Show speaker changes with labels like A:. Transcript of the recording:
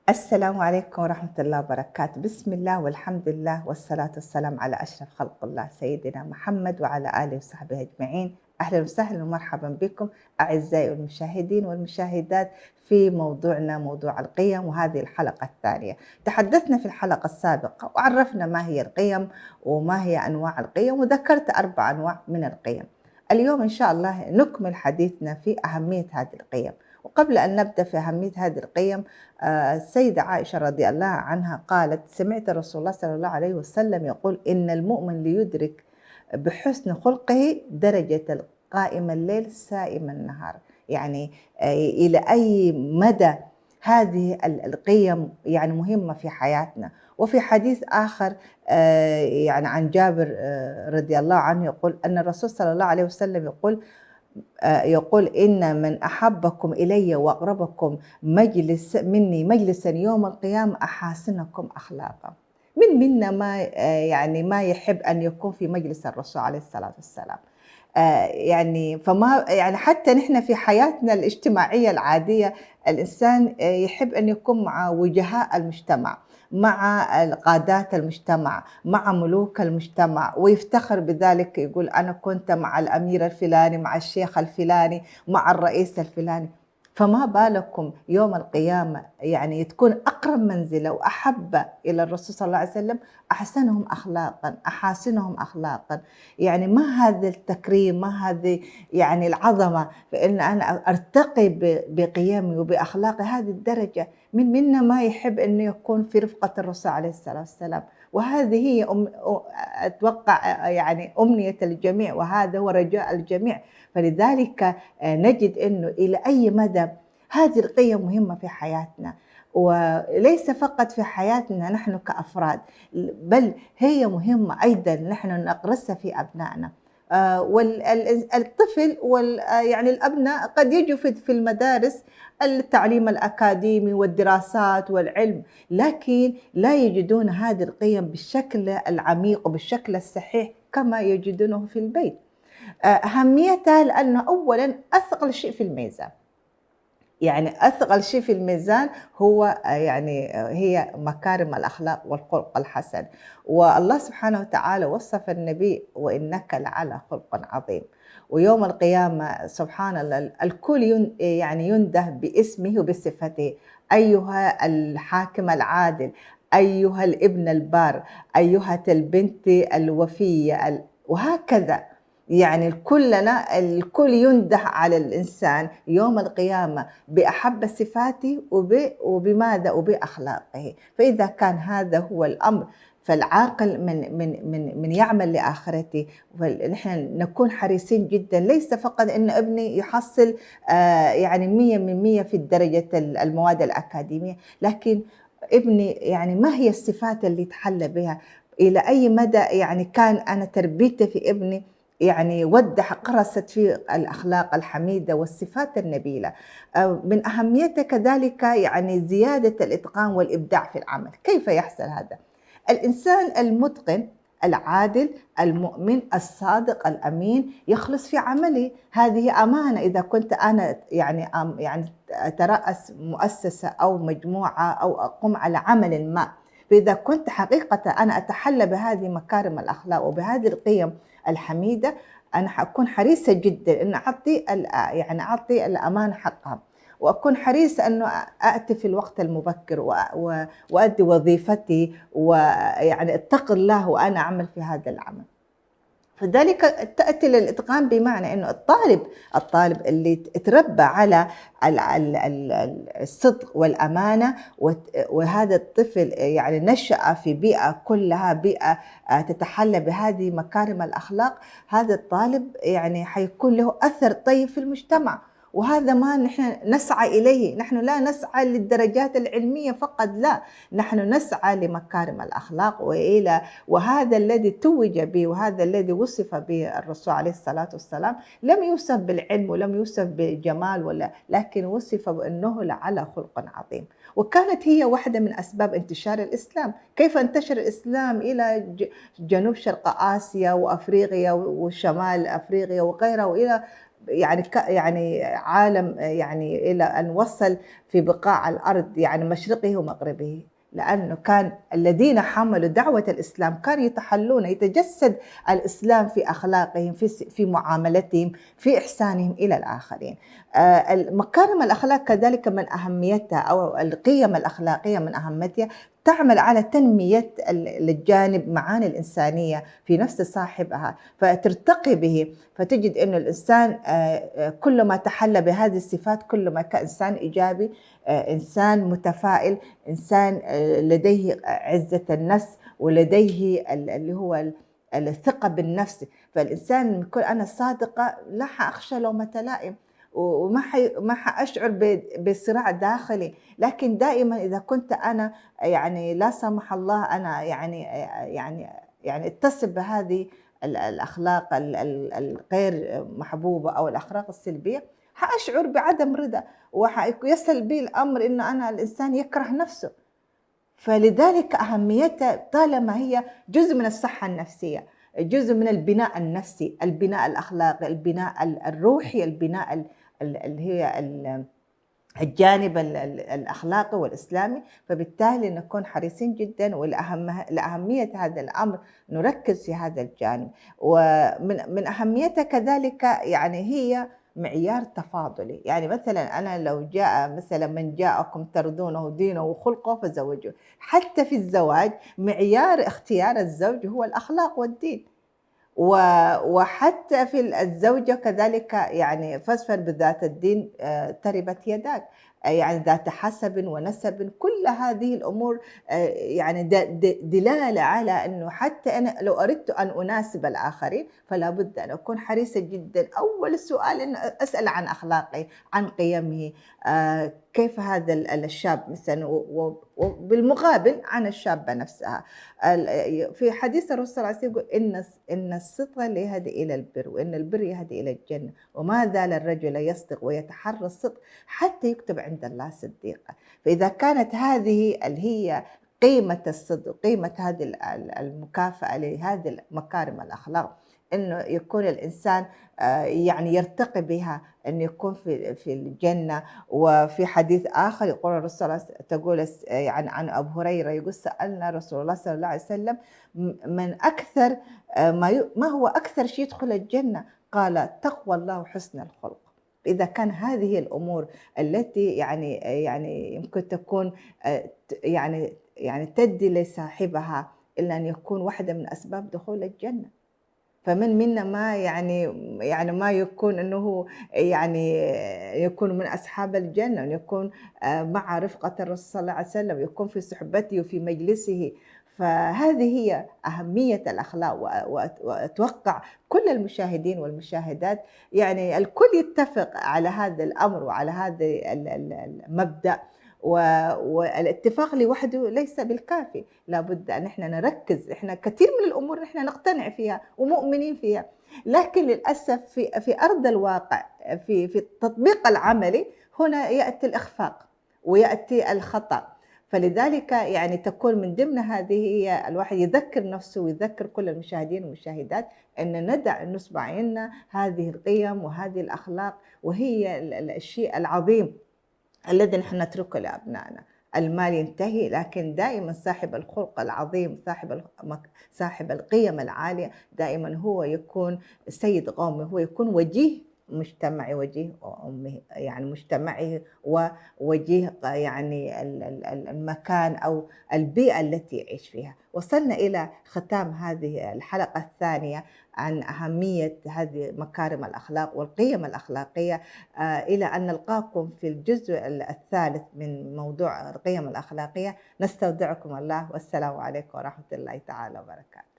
A: السلام عليكم ورحمة الله وبركاته. بسم الله والحمد لله والصلاة والسلام على أشرف خلق الله سيدنا محمد وعلى آله وصحبه أجمعين. أهلا وسهلا ومرحبا بكم أعزائي المشاهدين والمشاهدات في موضوعنا موضوع القيم، وهذه الحلقة الثانية. تحدثنا في الحلقة السابقة وعرفنا ما هي القيم وما هي أنواع القيم، وذكرت 4 أنواع من القيم. اليوم إن شاء الله نكمل حديثنا في أهمية هذه القيم. وقبل أن نبدأ في أهمية هذه القيم، السيدة عائشة رضي الله عنها قالت: سمعت رسول الله صلى الله عليه وسلم يقول: إن المؤمن ليدرك بحسن خلقه درجة قائم الليل سائم النهار. يعني إلى أي مدى هذه القيم يعني مهمة في حياتنا. وفي حديث آخر يعني عن جابر رضي الله عنه يقول أن الرسول صلى الله عليه وسلم يقول: إن من أحبكم إلي وأقربكم مني مجلسا يوم القيامة أحاسنكم أخلاقا. من منا ما يحب أن يكون في مجلس الرسول عليه الصلاة والسلام. يعني فما يعني حتى نحن في حياتنا الاجتماعية العادية الإنسان يحب أن يكون مع وجهاء المجتمع، مع قادات المجتمع، مع ملوك المجتمع، ويفتخر بذلك، يقول أنا كنت مع الأمير الفلاني، مع الشيخ الفلاني، مع الرئيس الفلاني. فما بالكم يوم القيامة يعني تكون أقرب منزلة وأحب إلى الرسول صلى الله عليه وسلم أحسنهم أخلاقا، أحاسنهم أخلاقا. يعني ما هذا التكريم، ما هذه يعني العظمة، فإن أنا أرتقي بقيمي وبأخلاقي هذه الدرجة. من منا ما يحب أنه يكون في رفقة الرسول عليه الصلاة والسلام. وهذه هي أتوقع يعني أمنية الجميع، وهذا هو رجاء الجميع. فلذلك نجد أنه إلى أي مدى هذه القيم مهمة في حياتنا، وليس فقط في حياتنا نحن كأفراد، بل هي مهمة أيضا نحن نغرسها في أبنائنا. والطفل يعني الأبناء قد يجوا في المدارس التعليم الأكاديمي والدراسات والعلم، لكن لا يجدون هذه القيم بالشكل العميق وبالشكل الصحيح كما يجدونه في البيت. أهميتها لأنه أولا أثقل شيء في الميزان. يعني أثقل شيء في الميزان هو هي مكارم الأخلاق والخلق الحسن. والله سبحانه وتعالى وصف النبي: وإنك لعلى خلق عظيم. ويوم القيامة سبحان الله الكل يعني ينده باسمه وبصفته: أيها الحاكم العادل، أيها الابن البار، أيها البنت الوفية، وهكذا. يعني الكل ينده على الإنسان يوم القيامة بأحب صفاته وبماذا وبأخلاقه. فإذا كان هذا هو الأمر، فالعاقل من يعمل لآخرته. ونحن نكون حريصين جدا، ليس فقط أن ابني يحصل يعني 100 في درجة المواد الأكاديمية، لكن ابني يعني ما هي الصفات اللي يتحلى بها، إلى أي مدى يعني كان أنا تربيتي في ابني يعني قرست فيه الأخلاق الحميدة والصفات النبيلة. من أهميتها كذلك يعني زيادة الإتقان والإبداع في العمل. كيف يحصل هذا؟ الإنسان المتقن العادل المؤمن الصادق الأمين يخلص في عمله. هذه أمانة. إذا كنت أنا يعني أترأس مؤسسة أو مجموعة أو أقوم على عمل ما، فإذا كنت حقيقة أنا أتحلى بهذه مكارم الأخلاق وبهذه القيم الحميدة، أنا حأكون حريصة جدا أن أعطي الأمانة حقها، وأكون حريصة أنه أأتي في الوقت المبكر وأدي وظيفتي، ويعني اتق الله وأنا أعمل في هذا العمل. فذلك تأتي للإتقان بمعنى أنه الطالب اللي تربى على الصدق والأمانة، وهذا الطفل يعني نشأ في بيئة كلها بيئة تتحلى بهذه مكارم الأخلاق، هذا الطالب يعني حيكون له أثر طيب في المجتمع. وهذا ما نحن نسعى إليه. نحن لا نسعى للدرجات العلمية فقط، لا، نحن نسعى لمكارم الأخلاق وهذا الذي توج به، وهذا الذي وصف به الرسول عليه الصلاة والسلام. لم يوصف بالعلم ولم يوصف بالجمال لكن وصف بأنه لعلى خلق عظيم. وكانت هي واحدة من أسباب انتشار الإسلام. كيف انتشر الإسلام إلى جنوب شرق آسيا وأفريقيا وشمال أفريقيا وغيرها، وإلى يعني يعني عالم يعني إلى أن وصل في بقاع الأرض يعني مشرقه ومغربه، لأنه كان الذين حملوا دعوة الإسلام كانوا يتحلون، يتجسد الإسلام في أخلاقهم، في معاملتهم، في إحسانهم إلى الآخرين. مكارم الأخلاق كذلك من أهميتها، أو القيم الأخلاقية من أهميتها، تعمل على تنمية الجانب معاني الإنسانية في نفس صاحبها، فترتقي به، فتجد أن الإنسان كلما تحلى بهذه الصفات كلما كان إنسان إيجابي، إنسان متفائل، إنسان لديه عزة النفس، ولديه اللي هو الثقة بالنفس. فالإنسان يكون أنا صادقة لا حأخشى لومة لائم، ما حأشعر بصراع داخلي، لكن دائما إذا كنت أنا يعني لا سمح الله أنا يعني اتصف بهذه الأخلاق الغير محبوبة أو الأخلاق السلبية، حأشعر بعدم رضا، ويصل بي الأمر إن أنا الإنسان يكره نفسه. فلذلك أهميتها طالما هي جزء من الصحة النفسية، جزء من البناء النفسي، البناء الأخلاقي، البناء الروحي، البناء اللي هي الجانب الأخلاقي والإسلامي. فبالتالي نكون حريصين جدا، ولأهمية هذا الأمر نركز في هذا الجانب. ومن أهميتها كذلك يعني هي معيار تفاضلي، يعني مثلا أنا لو جاء مثلا من جاءكم ترضونه دينه وخلقه فزوجوه، حتى في الزواج معيار اختيار الزوج هو الأخلاق والدين. وحتى في الزوجة كذلك، يعني فاظفر بذات الدين تربت يداك، يعني ذات حسب ونسب، كل هذه الأمور يعني دلالة على أنه حتى أنا لو أردت أن أناسب الآخرين فلا بد أن أكون حريصة جدا. أول سؤال أن أسأل عن أخلاقه، عن قيمه، كيف هذا الشاب مثلا، وبالمقابل عن الشابة نفسها. في حديث الرسول صلى الله عليه وسلم يقول إن الصدق يهدي إلى البر، وإن البر يهدي إلى الجنة، وما زال الرجل يصدق ويتحرى الصدق حتى يكتب عند الله صديقا. فإذا كانت هذه اللي هي قيمة الصدق، قيمة هذه المكافأة لهذه مكارم الأخلاق، إنه يكون الإنسان يعني يرتقي بها، أن يكون في الجنة. وفي حديث آخر يقول الرسول تقول يعني عن أبو هريرة يقول سألنا رسول الله صلى الله عليه وسلم من أكثر ما هو أكثر شيء يدخل الجنة؟ قال تقوى الله وحسن الخلق. إذا كان هذه الأمور التي يعني يمكن تكون يعني تدي لصاحبها إلا أن يكون واحدة من أسباب دخول الجنة. فمن منا ما يعني ما يكون أنه يعني يكون من أصحاب الجنة، أن يكون مع رفقة الرسول صلى الله عليه وسلم، يكون في صحبته وفي مجلسه. فهذه هي أهمية الأخلاق. وأتوقع كل المشاهدين والمشاهدات يعني الكل يتفق على هذا الأمر وعلى هذا المبدأ. والاتفاق لوحده ليس بالكافي، لابد أن احنا نركز. احنا كثير من الأمور احنا نقتنع فيها ومؤمنين فيها، لكن للأسف في أرض الواقع، في التطبيق العملي، هنا يأتي الإخفاق ويأتي الخطأ. فلذلك يعني تكون من ضمن هذه هي الواحد يذكر نفسه ويذكر كل المشاهدين والمشاهدات أن ندع نصب عيننا هذه القيم وهذه الأخلاق، وهي الشيء العظيم الذي نحن نتركه لأبنائنا. المال ينتهي، لكن دائما صاحب الخلق العظيم، صاحب القيم العالية دائما هو يكون سيد قومه، هو يكون وجيه مجتمعي، وجيه يعني مجتمعه، ووجيه يعني المكان أو البيئة التي يعيش فيها. وصلنا إلى ختام هذه الحلقة الثانية عن أهمية هذه مكارم الأخلاق والقيم الأخلاقية، إلى أن نلقاكم في الجزء الثالث من موضوع القيم الأخلاقية. نستودعكم الله، والسلام عليكم ورحمة الله تعالى وبركاته.